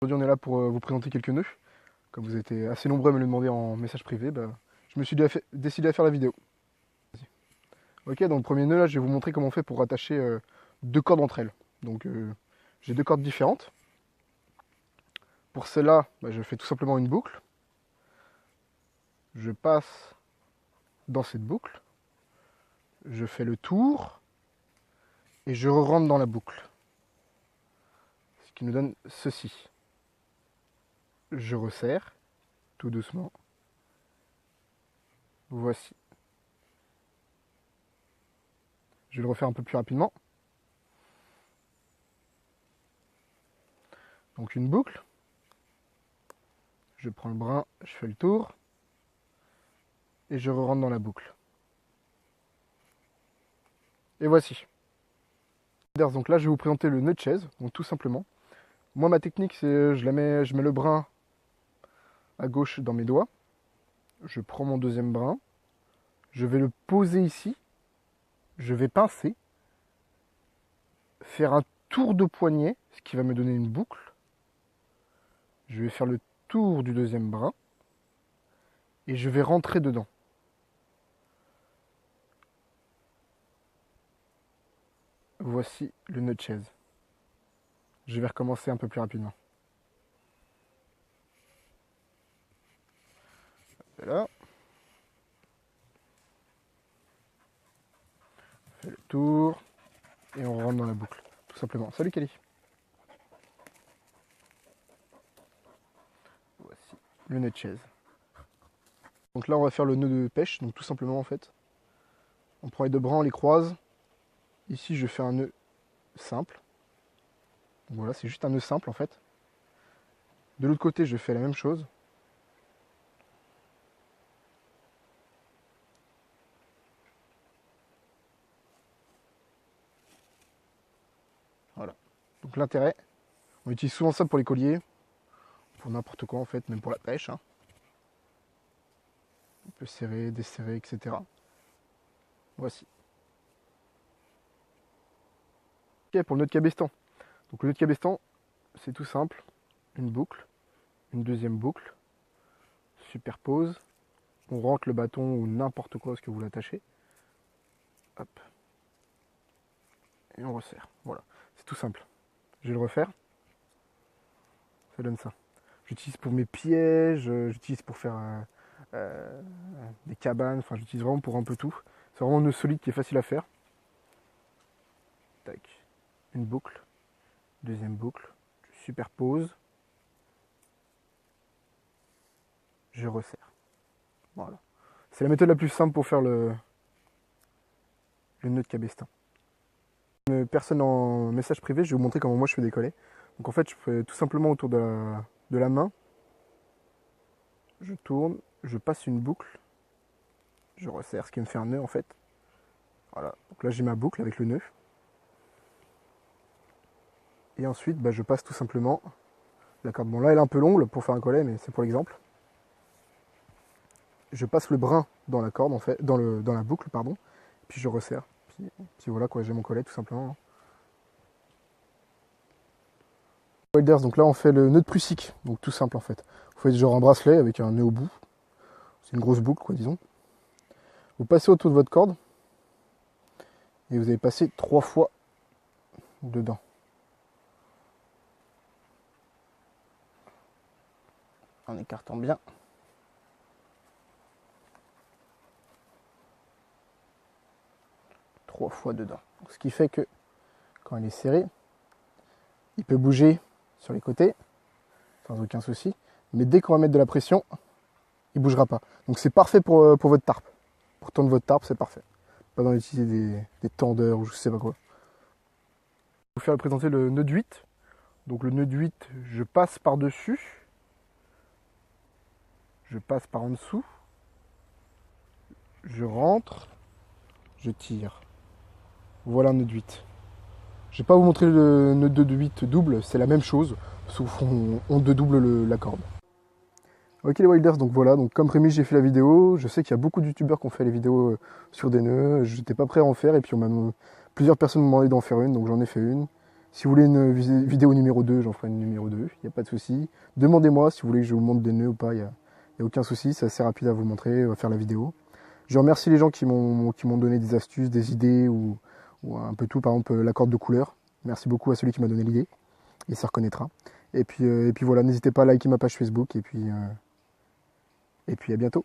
Aujourd'hui, on est là pour vous présenter quelques nœuds. Comme vous avez été assez nombreux à me le demander en message privé, je me suis décidé à faire la vidéo. Ok, dans le premier nœud, là, je vais vous montrer comment on fait pour rattacher deux cordes entre elles. Donc, j'ai deux cordes différentes. Pour celle-là, je fais tout simplement une boucle. Je passe dans cette boucle. Je fais le tour. Et je rentre dans la boucle. Ce qui nous donne ceci. Je resserre, tout doucement. Voici. Je vais le refaire un peu plus rapidement. Donc une boucle. Je prends le brin, je fais le tour. Et je rentre dans la boucle. Et voici. Donc là, je vais vous présenter le nœud de chaise. Donc tout simplement. Moi, ma technique, c'est je mets le brin à gauche dans mes doigts. Je prends mon deuxième brin. Je vais le poser ici. Je vais pincer. Faire un tour de poignet, ce qui va me donner une boucle. Je vais faire le tour du deuxième brin. Et je vais rentrer dedans. Voici le nœud de chaise. Je vais recommencer un peu plus rapidement. Voilà. On fait le tour. Et on rentre dans la boucle. Tout simplement. Salut Kelly. Voici le nœud de chaise. Donc là on va faire le nœud de pêche. Donc tout simplement en fait. On prend les deux brins, on les croise. Ici je fais un nœud simple. Donc voilà, c'est juste un nœud simple en fait. De l'autre côté je fais la même chose. Voilà. Donc l'intérêt, on utilise souvent ça pour les colliers, pour n'importe quoi en fait, même pour la pêche. Hein. On peut serrer, desserrer, etc. Voici. Ok, pour le nœud de cabestan. Donc le nœud de cabestan, c'est tout simple. Une boucle, une deuxième boucle, superpose. On rentre le bâton ou n'importe quoi ce que vous l'attachez. Hop. Et on resserre. Voilà. C'est tout simple. Je vais le refaire. Ça donne ça. J'utilise pour mes pièges, j'utilise pour faire des cabanes, enfin j'utilise vraiment pour un peu tout. C'est vraiment un nœud solide qui est facile à faire. Tac. Une boucle, deuxième boucle, je superpose, je resserre. Voilà. C'est la méthode la plus simple pour faire le nœud de cabestan. Une personne en message privé, je vais vous montrer comment moi je fais des collets. Donc en fait, je fais tout simplement autour de la main. Je tourne, je passe une boucle, je resserre, ce qui me fait un nœud en fait. Voilà, donc là j'ai ma boucle avec le nœud. Et ensuite, je passe tout simplement la corde. Bon là elle est un peu longue pour faire un collet, mais c'est pour l'exemple. Je passe le brin dans la corde en fait, dans la boucle pardon, puis je resserre. Puis voilà quoi, j'ai mon collet tout simplement. Wilders, donc là on fait le nœud de Prusik, donc tout simple en fait. Vous faites genre un bracelet avec un nœud au bout. C'est une grosse boucle quoi disons. Vous passez autour de votre corde et vous allez passer 3 fois dedans. En écartant bien. Trois fois dedans. Donc, ce qui fait que quand il est serré, il peut bouger sur les côtés, sans aucun souci. Mais dès qu'on va mettre de la pression, il ne bougera pas. Donc c'est parfait pour votre tarpe. Pour tendre votre tarpe, c'est parfait. Pas besoin d'utiliser des tendeurs ou je sais pas quoi. Je vais vous faire présenter le nœud de 8. Donc le nœud de 8, je passe par-dessus. Je passe par en dessous. Je rentre. Je tire. Voilà un nœud de 8. Je vais pas vous montrer le nœud de 8 double, c'est la même chose, sauf on double la corde. Ok les Wilders, donc voilà, donc comme prémis j'ai fait la vidéo, je sais qu'il y a beaucoup de youtubeurs qui ont fait les vidéos sur des nœuds, j'étais pas prêt à en faire et puis plusieurs personnes m'ont demandé d'en faire une, donc j'en ai fait une. Si vous voulez une vidéo numéro 2, j'en ferai une numéro 2, il n'y a pas de souci. Demandez-moi si vous voulez que je vous montre des nœuds ou pas, il n'y a aucun souci, c'est assez rapide à vous montrer, faire la vidéo. Je remercie les gens qui m'ont donné des astuces, des idées ou un peu tout, par exemple la corde de couleur. Merci beaucoup à celui qui m'a donné l'idée, il se reconnaîtra. Et puis voilà, n'hésitez pas à liker ma page Facebook et puis à bientôt.